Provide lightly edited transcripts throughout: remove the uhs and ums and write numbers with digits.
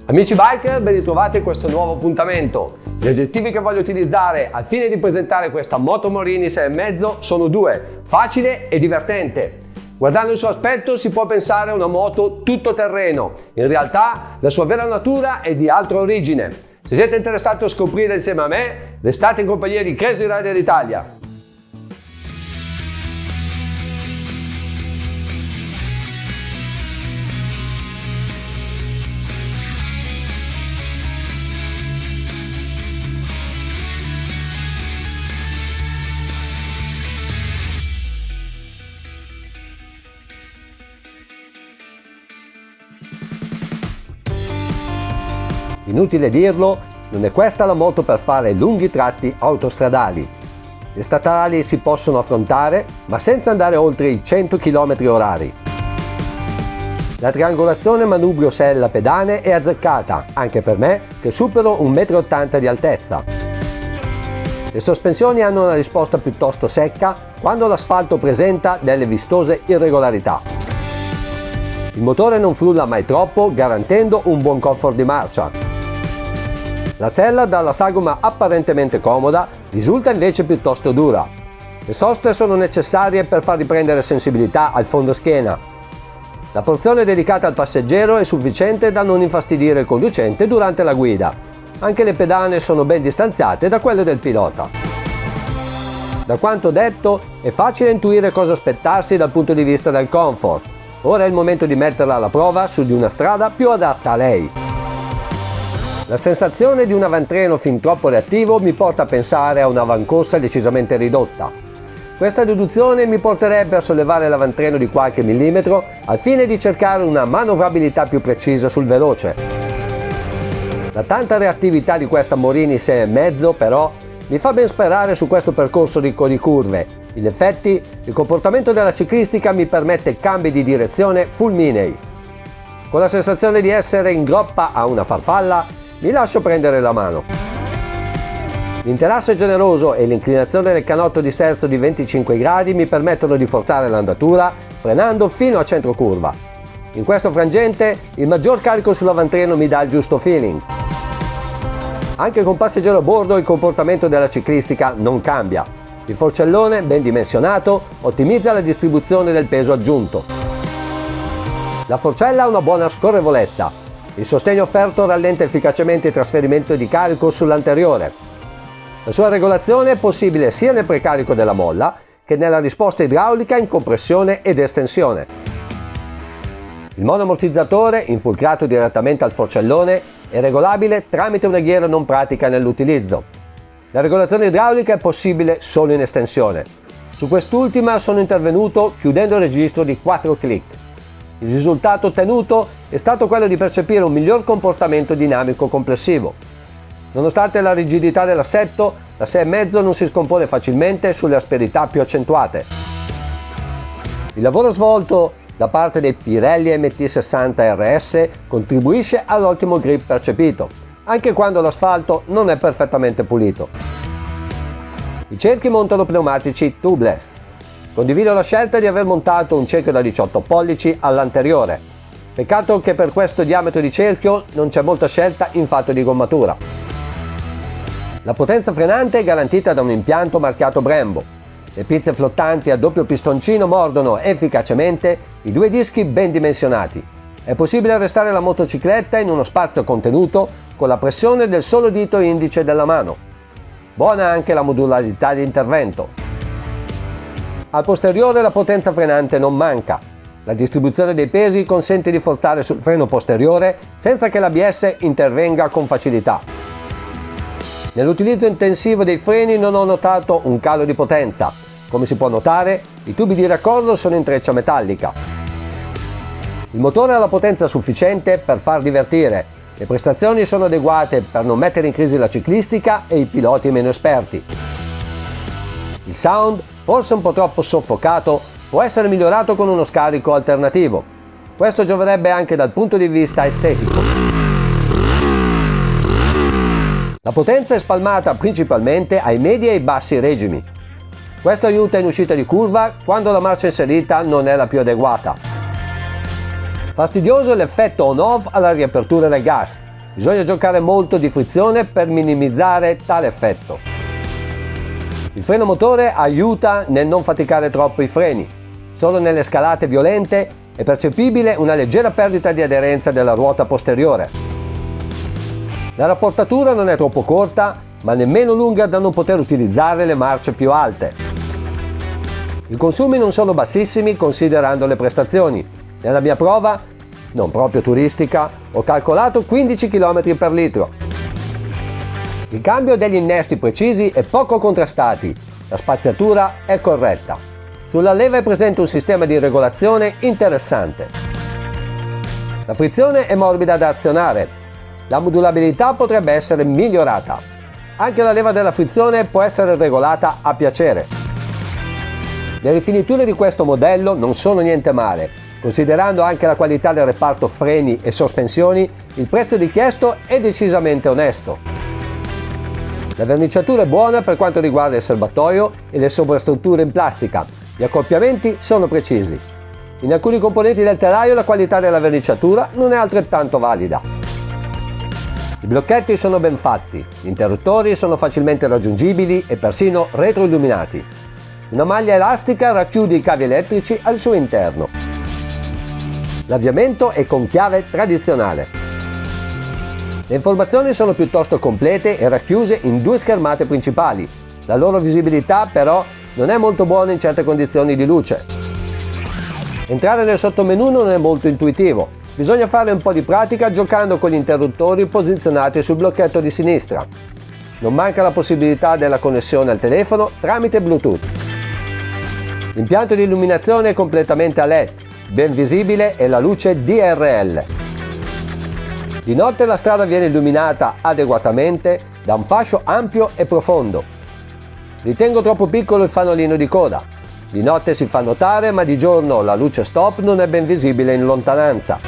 Amici biker, ben ritrovati a questo nuovo appuntamento. Gli aggettivi che voglio utilizzare al fine di presentare questa Moto Morini 6,5 sono due: facile e divertente. Guardando il suo aspetto si può pensare a una moto tutto terreno, in realtà la sua vera natura è di altra origine. Se siete interessati a scoprire insieme a me, restate in compagnia di Crazy Rider Italia. Inutile dirlo, non è questa la moto per fare lunghi tratti autostradali. Le statali si possono affrontare, ma senza andare oltre i 100 km/h. La triangolazione manubrio-sella pedane è azzeccata, anche per me che supero 1,80 m di altezza. Le sospensioni hanno una risposta piuttosto secca quando l'asfalto presenta delle vistose irregolarità. Il motore non frulla mai troppo, garantendo un buon comfort di marcia. La sella, dalla sagoma apparentemente comoda, risulta invece piuttosto dura. Le soste sono necessarie per far riprendere sensibilità al fondoschiena. La porzione dedicata al passeggero è sufficiente da non infastidire il conducente durante la guida. Anche le pedane sono ben distanziate da quelle del pilota. Da quanto detto, è facile intuire cosa aspettarsi dal punto di vista del comfort. Ora è il momento di metterla alla prova su di una strada più adatta a lei. La sensazione di un avantreno fin troppo reattivo mi porta a pensare a un'avancorsa decisamente ridotta. Questa riduzione mi porterebbe a sollevare l'avantreno di qualche millimetro al fine di cercare una manovrabilità più precisa sul veloce. La tanta reattività di questa Morini 6,5 però mi fa ben sperare su questo percorso ricco di curve. In effetti, il comportamento della ciclistica mi permette cambi di direzione fulminei. Con la sensazione di essere in groppa a una farfalla, mi lascio prendere la mano. L'interasse generoso e l'inclinazione del canotto di sterzo di 25 gradi mi permettono di forzare l'andatura frenando fino a centro curva. In questo frangente il maggior carico sull'avantreno mi dà il giusto feeling. Anche con passeggero a bordo il comportamento della ciclistica non cambia. Il forcellone, ben dimensionato, ottimizza la distribuzione del peso aggiunto. La forcella ha una buona scorrevolezza. Il sostegno offerto rallenta efficacemente il trasferimento di carico sull'anteriore. La sua regolazione è possibile sia nel precarico della molla che nella risposta idraulica in compressione ed estensione. Il monoammortizzatore, infulcrato direttamente al forcellone, è regolabile tramite una ghiera non pratica nell'utilizzo. La regolazione idraulica è possibile solo in estensione. Su quest'ultima sono intervenuto chiudendo il registro di 4 clic. Il risultato ottenuto è stato quello di percepire un miglior comportamento dinamico complessivo. Nonostante la rigidità dell'assetto, la 6,5 non si scompone facilmente sulle asperità più accentuate. Il lavoro svolto da parte dei Pirelli MT60 RS contribuisce all'ottimo grip percepito, anche quando l'asfalto non è perfettamente pulito. I cerchi montano pneumatici tubeless. Condivido la scelta di aver montato un cerchio da 18 pollici all'anteriore. Peccato che per questo diametro di cerchio non c'è molta scelta in fatto di gommatura. La potenza frenante è garantita da un impianto marchiato Brembo. Le pinze flottanti a doppio pistoncino mordono efficacemente i due dischi ben dimensionati. È possibile arrestare la motocicletta in uno spazio contenuto con la pressione del solo dito indice della mano. Buona anche la modularità di intervento. Al posteriore la potenza frenante non manca. La distribuzione dei pesi consente di forzare sul freno posteriore senza che l'ABS intervenga con facilità. Nell'utilizzo intensivo dei freni non ho notato un calo di potenza. Come si può notare, i tubi di raccordo sono in treccia metallica. Il motore ha la potenza sufficiente per far divertire. Le prestazioni sono adeguate per non mettere in crisi la ciclistica e i piloti meno esperti. Il sound, forse un po' troppo soffocato, può essere migliorato con uno scarico alternativo. Questo gioverebbe anche dal punto di vista estetico. La potenza è spalmata principalmente ai medi e ai bassi regimi. Questo aiuta in uscita di curva quando la marcia inserita non è la più adeguata. Fastidioso è l'effetto on-off alla riapertura del gas. Bisogna giocare molto di frizione per minimizzare tale effetto. Il freno motore aiuta nel non faticare troppo i freni. Solo nelle scalate violente è percepibile una leggera perdita di aderenza della ruota posteriore. La rapportatura non è troppo corta, ma nemmeno lunga da non poter utilizzare le marce più alte. I consumi non sono bassissimi considerando le prestazioni. Nella mia prova, non proprio turistica, ho calcolato 15 km per litro. Il cambio degli innesti precisi e poco contrastati. La spaziatura è corretta. Sulla leva è presente un sistema di regolazione interessante. La frizione è morbida da azionare. La modulabilità potrebbe essere migliorata. Anche la leva della frizione può essere regolata a piacere. Le rifiniture di questo modello non sono niente male. Considerando anche la qualità del reparto freni e sospensioni, il prezzo richiesto è decisamente onesto. La verniciatura è buona per quanto riguarda il serbatoio e le sovrastrutture in plastica. Gli accoppiamenti sono precisi. In alcuni componenti del telaio la qualità della verniciatura non è altrettanto valida. I blocchetti sono ben fatti, gli interruttori sono facilmente raggiungibili e persino retroilluminati. Una maglia elastica racchiude i cavi elettrici al suo interno. L'avviamento è con chiave tradizionale. Le informazioni sono piuttosto complete e racchiuse in 2 schermate principali. La loro visibilità però non è molto buona in certe condizioni di luce. Entrare nel sottomenu non è molto intuitivo. Bisogna fare un po' di pratica giocando con gli interruttori posizionati sul blocchetto di sinistra. Non manca la possibilità della connessione al telefono tramite Bluetooth. L'impianto di illuminazione è completamente a LED, ben visibile è la luce DRL. Di notte la strada viene illuminata adeguatamente da un fascio ampio e profondo. Ritengo troppo piccolo il fanolino di coda. Di notte si fa notare, ma di giorno la luce stop non è ben visibile in lontananza.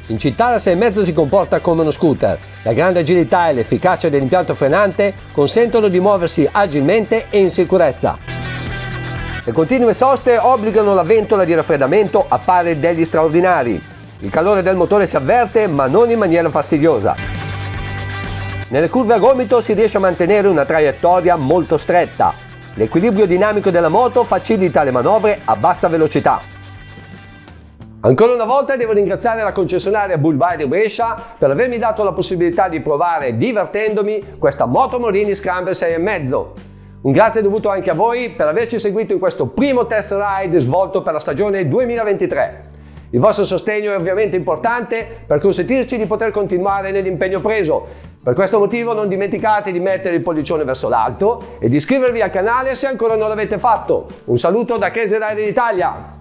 In città la 6,5 si comporta come uno scooter. La grande agilità e l'efficacia dell'impianto frenante consentono di muoversi agilmente e in sicurezza. Le continue soste obbligano la ventola di raffreddamento a fare degli straordinari. Il calore del motore si avverte, ma non in maniera fastidiosa. Nelle curve a gomito si riesce a mantenere una traiettoria molto stretta. L'equilibrio dinamico della moto facilita le manovre a bassa velocità. Ancora una volta devo ringraziare la concessionaria Bull di Brescia per avermi dato la possibilità di provare divertendomi questa Moto Morini Scramble 6,5. Un grazie dovuto anche a voi per averci seguito in questo primo test ride svolto per la stagione 2023. Il vostro sostegno è ovviamente importante per consentirci di poter continuare nell'impegno preso. Per questo motivo non dimenticate di mettere il pollicione verso l'alto e di iscrivervi al canale se ancora non l'avete fatto. Un saluto da Case Rider Italia!